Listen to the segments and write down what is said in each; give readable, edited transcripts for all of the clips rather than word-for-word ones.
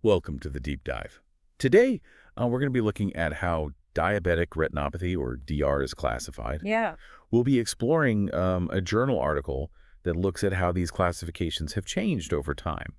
Welcome to the deep dive. Today, we're going to be looking at how diabetic retinopathy, or DR, is classified. Yeah. We'll be exploring a journal article that looks at how these classifications have changed over time.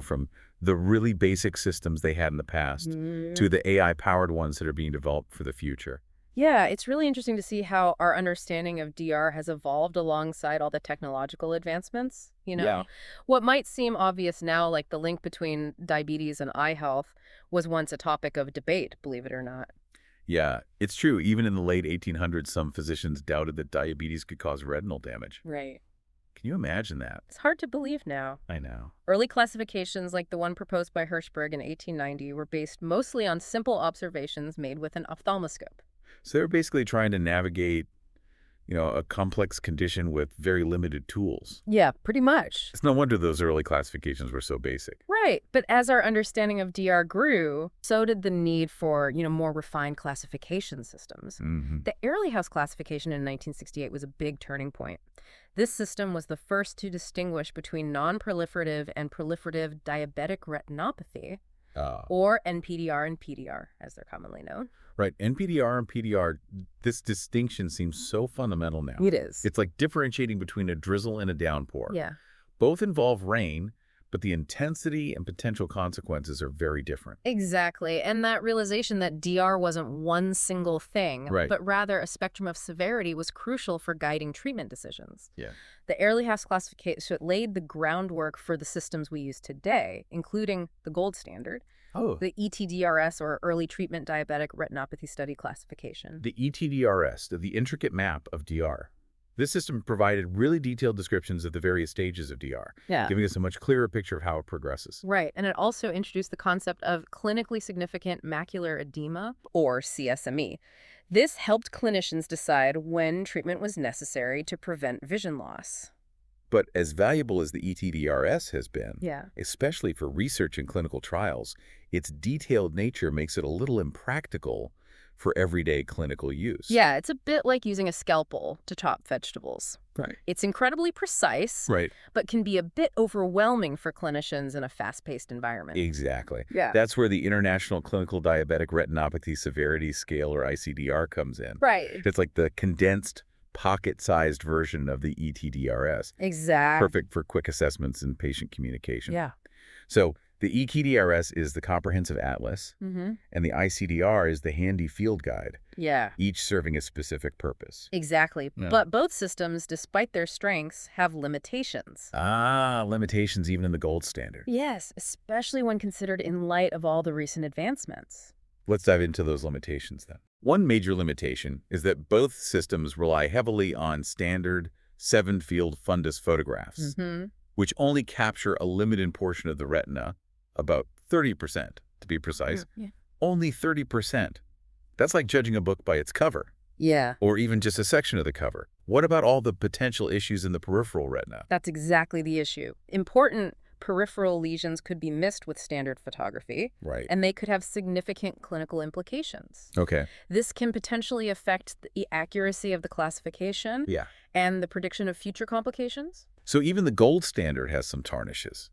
From the really basic systems they had in the past to the AI-powered ones that are being developed for the future. Yeah, it's really interesting to see how our understanding of DR has evolved alongside all the technological advancements. Yeah. What might seem obvious now, like the link between diabetes and eye health, was once a topic of debate, believe it or not. Yeah, it's true. Even in the late 1800s, some physicians doubted that diabetes could cause retinal damage. Right. Can you imagine that? It's hard to believe now. I know. Early classifications, like the one proposed by Hirschberg in 1890, were based mostly on simple observations made with an ophthalmoscope. So they're basically trying to navigate, a complex condition with very limited tools. Yeah, pretty much. It's no wonder those early classifications were so basic. Right. But as our understanding of DR grew, so did the need for, more refined classification systems. The Ehrlichhouse classification in 1968 was a big turning point. This system was the first to distinguish between non-proliferative and proliferative diabetic retinopathy, or NPDR and PDR, as they're commonly known. Right. NPDR and PDR, this distinction seems so fundamental now. It is. It's like differentiating between a drizzle and a downpour. Yeah. Both involve rain, but the intensity and potential consequences are very different. Exactly. And that realization that DR wasn't one single thing, Right. but rather a spectrum of severity was crucial for guiding treatment decisions. Yeah. The Ehrlichhouse classification laid the groundwork for the systems we use today, including the gold standard, the ETDRS, or Early Treatment Diabetic Retinopathy Study Classification. The ETDRS, the intricate map of DR. This system provided really detailed descriptions of the various stages of DR, giving us a much clearer picture of how it progresses. Right, and it also introduced the concept of clinically significant macular edema, or CSME. This helped clinicians decide when treatment was necessary to prevent vision loss. But as valuable as the ETDRS has been, Yeah. especially for research and clinical trials, its detailed nature makes it a little impractical for everyday clinical use. Yeah, it's a bit like using a scalpel to chop vegetables. Right. It's incredibly precise, Right. but can be a bit overwhelming for clinicians in a fast-paced environment. Exactly. Yeah. That's where the International Clinical Diabetic Retinopathy Severity Scale, or ICDR, comes in. Right. It's like the condensed, pocket-sized version of the ETDRS. Exactly. Perfect for quick assessments and patient communication. Yeah. So the ETDRS is the comprehensive atlas, and the ICDR is the handy field guide, Yeah. each serving a specific purpose. Exactly. Yeah. But both systems, despite their strengths, have limitations. Limitations even in the gold standard. Yes, especially when considered in light of all the recent advancements. Let's dive into those limitations then. One major limitation is that both systems rely heavily on standard 7-field fundus photographs, which only capture a limited portion of the retina, about 30% to be precise. Yeah. Only 30%. That's like judging a book by its cover, Yeah. or even just a section of the cover. What about all the potential issues in the peripheral retina? That's exactly the issue. Important peripheral lesions could be missed with standard photography, Right. and they could have significant clinical implications. Okay. This can potentially affect the accuracy of the classification Yeah. and the prediction of future complications. So even the gold standard has some tarnishes.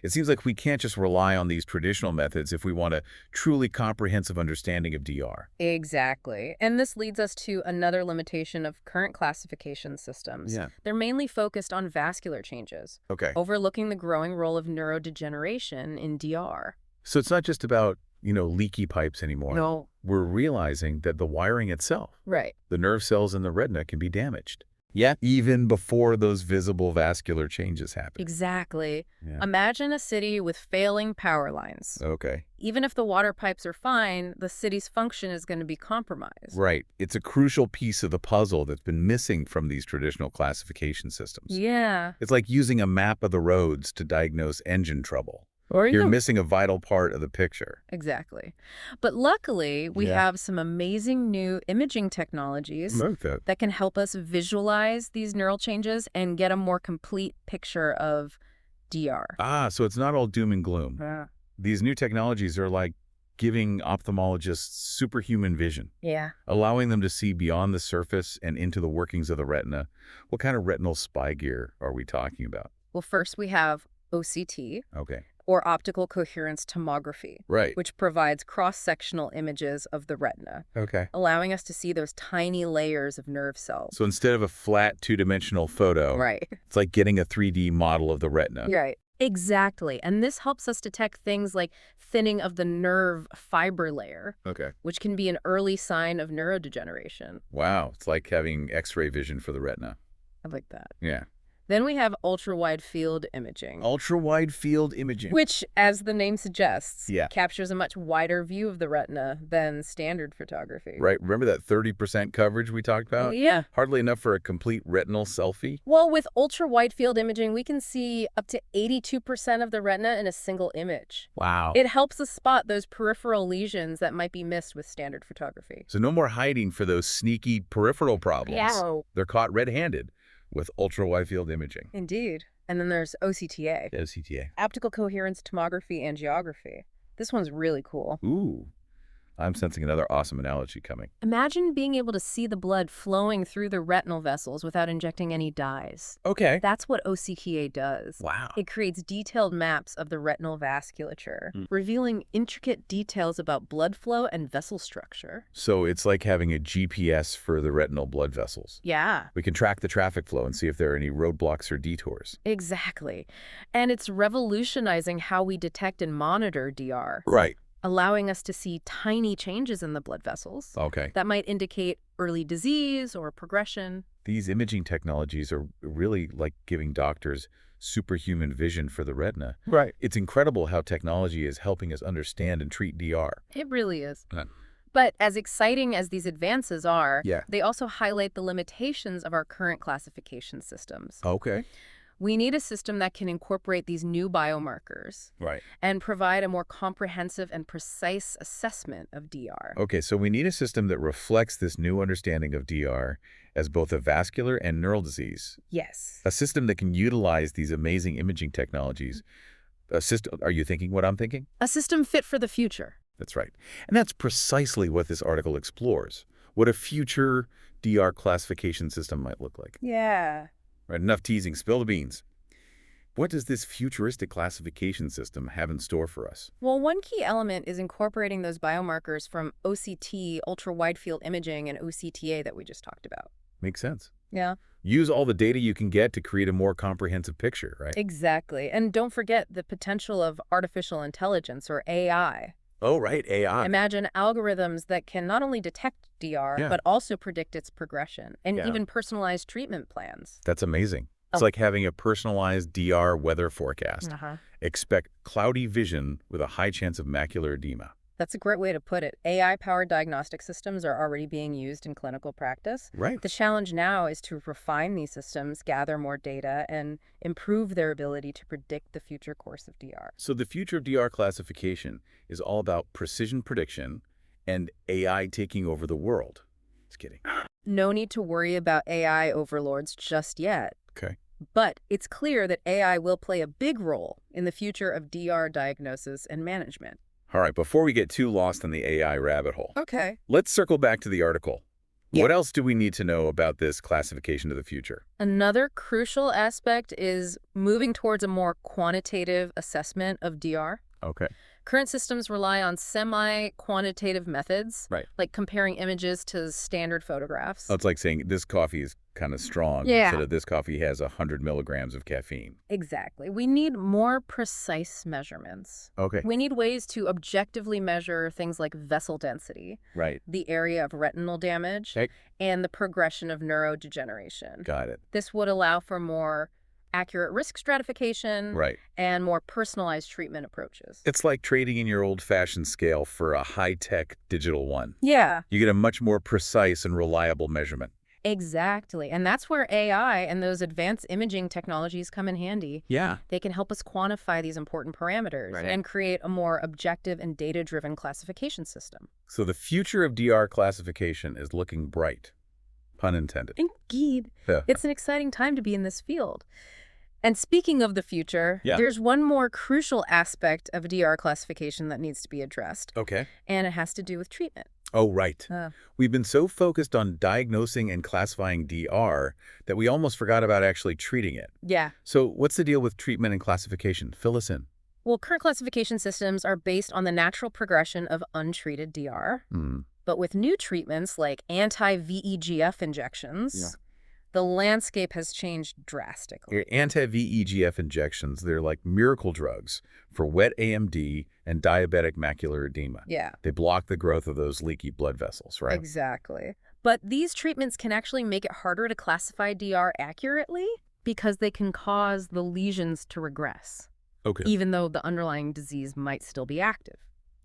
It seems like we can't just rely on these traditional methods if we want a truly comprehensive understanding of DR. Exactly. And this leads us to another limitation of current classification systems. Yeah. They're mainly focused on vascular changes, Okay. overlooking the growing role of neurodegeneration in DR. So it's not just about, leaky pipes anymore. No. We're realizing that the wiring itself, Right. the nerve cells in the retina, can be damaged. Yeah. Even before those visible vascular changes happen. Exactly. Yeah. Imagine a city with failing power lines. Okay. Even if the water pipes are fine, the city's function is going to be compromised. Right. It's a crucial piece of the puzzle that's been missing from these traditional classification systems. Yeah. It's like using a map of the roads to diagnose engine trouble. Or You're missing a vital part of the picture. Exactly. But luckily, we Yeah. have some amazing new imaging technologies that can help us visualize these neural changes and get a more complete picture of DR. So it's not all doom and gloom. These new technologies are like giving ophthalmologists superhuman vision, Yeah. allowing them to see beyond the surface and into the workings of the retina. What kind of retinal spy gear are we talking about? Well, first we have OCT, Okay. or optical coherence tomography, Right. which provides cross-sectional images of the retina, Okay. allowing us to see those tiny layers of nerve cells. So instead of a flat two-dimensional photo, Right. it's like getting a 3D model of the retina. Right. Exactly. And this helps us detect things like thinning of the nerve fiber layer, Okay. which can be an early sign of neurodegeneration. Wow. It's like having X-ray vision for the retina. I like that. Yeah. Then we have ultra-wide field imaging, Ultra-wide field imaging. which, as the name suggests, Yeah. captures a much wider view of the retina than standard photography. Right. Remember that 30% coverage we talked about? Yeah. Hardly enough for a complete retinal selfie? Well, with ultra-wide field imaging, we can see up to 82% of the retina in a single image. Wow. It helps us spot those peripheral lesions that might be missed with standard photography. So no more hiding for those sneaky peripheral problems. Yeah. They're caught red-handed with ultra-wide field imaging. Indeed. And then there's OCTA, OCTA. optical coherence tomography angiography. This one's really cool. Ooh. I'm sensing another awesome analogy coming. Imagine being able to see the blood flowing through the retinal vessels without injecting any dyes. Okay. That's what OCTA does. Wow. It creates detailed maps of the retinal vasculature, revealing intricate details about blood flow and vessel structure. So it's like having a GPS for the retinal blood vessels. Yeah, We can track the traffic flow and see if there are any roadblocks or detours. exactly. And it's revolutionizing how we detect and monitor DR, Right. allowing us to see tiny changes in the blood vessels Okay. that might indicate early disease or progression. These imaging technologies are really like giving doctors superhuman vision for the retina. Right. It's incredible how technology is helping us understand and treat DR. It really is. Yeah. But as exciting as these advances are, Yeah. they also highlight the limitations of our current classification systems. Okay. We need a system that can incorporate these new biomarkers Right. and provide a more comprehensive and precise assessment of DR. Okay, so we need a system that reflects this new understanding of DR as both a vascular and neural disease. Yes. A system that can utilize these amazing imaging technologies. A system, are you thinking what I'm thinking? A system fit for the future. That's right. And that's precisely what this article explores, what a future DR classification system might look like. Yeah. Right, enough teasing, spill the beans. What does this futuristic classification system have in store for us? Well, one key element is incorporating those biomarkers from OCT, ultra-wide field imaging, and OCTA that we just talked about. Makes sense. Yeah. Use all the data you can get to create a more comprehensive picture, right? Exactly. And don't forget the potential of artificial intelligence, or AI. Oh, right, AI. Imagine algorithms that can not only detect DR, Yeah. but also predict its progression and Yeah. even personalized treatment plans. That's amazing. It's Oh. like having a personalized DR weather forecast. Uh-huh. Expect cloudy vision with a high chance of macular edema. That's a great way to put it. AI-powered diagnostic systems are already being used in clinical practice. Right. The challenge now is to refine these systems, gather more data, and improve their ability to predict the future course of DR. So the future of DR classification is all about precision prediction and AI taking over the world. Just kidding. No need to worry about AI overlords just yet. Okay. But it's clear that AI will play a big role in the future of DR diagnosis and management. All right, before we get too lost in the AI rabbit hole, Okay. let's circle back to the article. Yeah. What else do we need to know about this classification of the future? Another crucial aspect is moving towards a more quantitative assessment of DR. Okay. Current systems rely on semi-quantitative methods, Right. like comparing images to standard photographs. So it's like saying this coffee is kind of strong Yeah. instead of this coffee has 100 milligrams of caffeine. Exactly. We need more precise measurements. Okay. We need ways to objectively measure things like vessel density, Right. the area of retinal damage, Okay. and the progression of neurodegeneration. Got it. This would allow for more accurate risk stratification Right. and more personalized treatment approaches. It's like trading in your old-fashioned scale for a high-tech digital one. Yeah, You get a much more precise and reliable measurement. exactly. And that's where AI and those advanced imaging technologies come in handy. Yeah. They can help us quantify these important parameters Right. and create a more objective and data-driven classification system. So the future of DR classification is looking bright. Pun intended. Indeed. Yeah. It's an exciting time to be in this field. And speaking of the future, Yeah. there's one more crucial aspect of DR classification that needs to be addressed, Okay. and it has to do with treatment. Oh, right. Uh. We've been so focused on diagnosing and classifying DR that we almost forgot about actually treating it. Yeah. So what's the deal with treatment and classification? Fill us in. Well, current classification systems are based on the natural progression of untreated DR. But with new treatments like anti-VEGF injections, the landscape has changed drastically. Anti-VEGF injections, they're like miracle drugs for wet AMD and diabetic macular edema. Yeah. They block the growth of those leaky blood vessels, right? Exactly. But these treatments can actually make it harder to classify DR accurately because they can cause the lesions to regress, Okay. even though the underlying disease might still be active.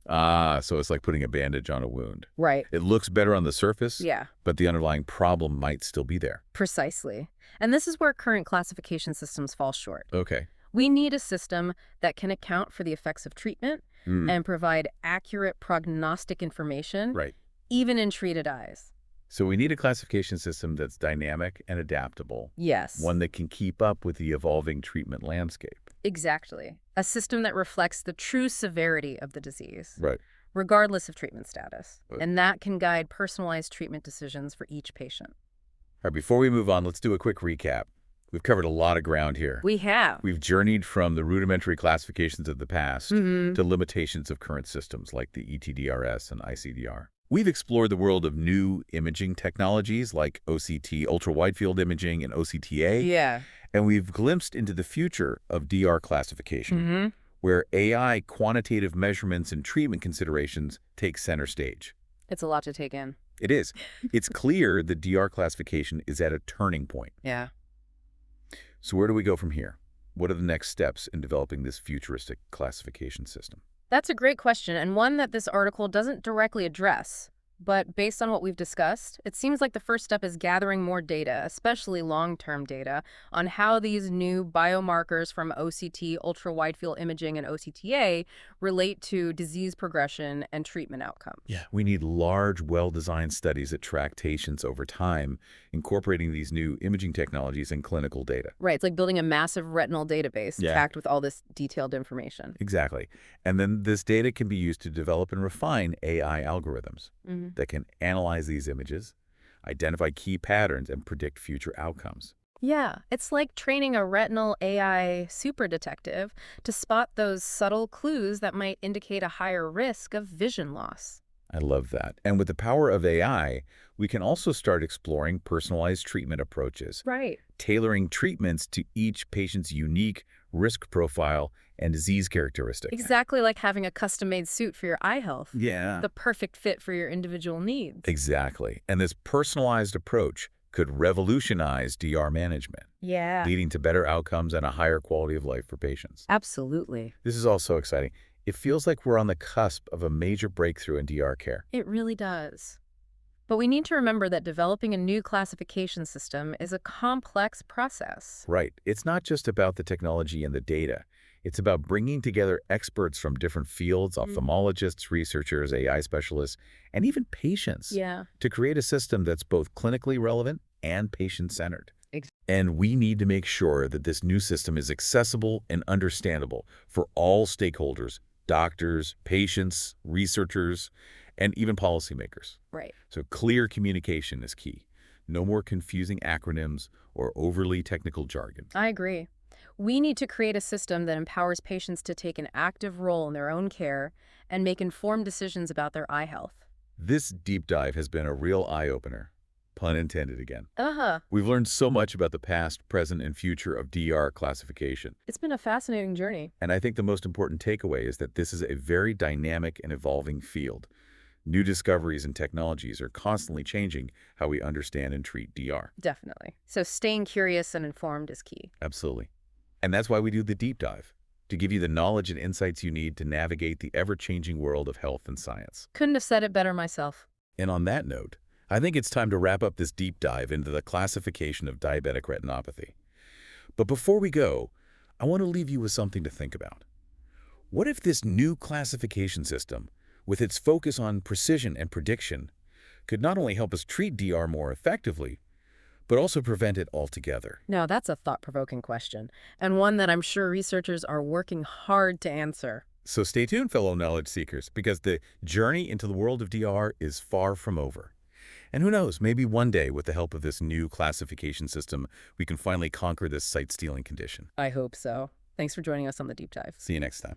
So it's like putting a bandage on a wound. Right. It looks better on the surface, Yeah, but the underlying problem might still be there. precisely. And this is where current classification systems fall short. Okay. We need a system that can account for the effects of treatment and provide accurate prognostic information, Right. even in treated eyes. So we need a classification system that's dynamic and adaptable, Yes. one that can keep up with the evolving treatment landscape. Exactly. A system that reflects the true severity of the disease, Right. regardless of treatment status. Right. And that can guide personalized treatment decisions for each patient. All right, before we move on, let's do a quick recap. We've covered a lot of ground here. We have. We've journeyed from the rudimentary classifications of the past to limitations of current systems like the ETDRS and ICDR. We've explored the world of new imaging technologies like OCT, ultra-widefield imaging, and OCTA. Yeah. And we've glimpsed into the future of DR classification, where AI quantitative measurements and treatment considerations take center stage. It's a lot to take in. It is. It's clear that DR classification is at a turning point. Yeah. So where do we go from here? What are the next steps in developing this futuristic classification system? That's a great question, and one that this article doesn't directly address. But based on what we've discussed, it seems like the first step is gathering more data, especially long-term data, on how these new biomarkers from OCT, ultra-widefield imaging, and OCTA relate to disease progression and treatment outcomes. Yeah, we need large, well-designed studies that track patients over time, incorporating these new imaging technologies and clinical data. Right, it's like building a massive retinal database packed with all this detailed information. Exactly. And then this data can be used to develop and refine AI algorithms that can analyze these images, identify key patterns, and predict future outcomes. Yeah, it's like training a retinal AI super detective to spot those subtle clues that might indicate a higher risk of vision loss. I love that. And with the power of AI, we can also start exploring personalized treatment approaches, Right. tailoring treatments to each patient's unique risk profile and disease characteristics. Exactly like having a custom-made suit for your eye health. Yeah. The perfect fit for your individual needs. Exactly. And this personalized approach could revolutionize DR management, Yeah. leading to better outcomes and a higher quality of life for patients. Absolutely. This is all so exciting. It feels like we're on the cusp of a major breakthrough in DR care. It really does. But we need to remember that developing a new classification system is a complex process. Right. It's not just about the technology and the data. It's about bringing together experts from different fields, ophthalmologists, researchers, AI specialists, and even patients to create a system that's both clinically relevant and patient-centered. And we need to make sure that this new system is accessible and understandable for all stakeholders, doctors, patients, researchers, and even policymakers. Right. So clear communication is key. No more confusing acronyms or overly technical jargon. I agree. We need to create a system that empowers patients to take an active role in their own care and make informed decisions about their eye health. This deep dive has been a real eye-opener. Pun intended again. Uh-huh. We've learned so much about the past, present, and future of DR classification. It's been a fascinating journey. And I think the most important takeaway is that this is a very dynamic and evolving field. New discoveries and technologies are constantly changing how we understand and treat DR. Definitely. So staying curious and informed is key. Absolutely. And that's why we do the deep dive, to give you the knowledge and insights you need to navigate the ever-changing world of health and science. Couldn't have said it better myself. And on that note, I think it's time to wrap up this deep dive into the classification of diabetic retinopathy. But before we go, I want to leave you with something to think about. What if this new classification system, with its focus on precision and prediction, could not only help us treat DR more effectively, but also prevent it altogether? Now, that's a thought-provoking question, and one that I'm sure researchers are working hard to answer. So stay tuned, fellow knowledge seekers, because the journey into the world of DR is far from over. And who knows, maybe one day, with the help of this new classification system, we can finally conquer this sight-stealing condition. I hope so. Thanks for joining us on the Deep Dive. See you next time.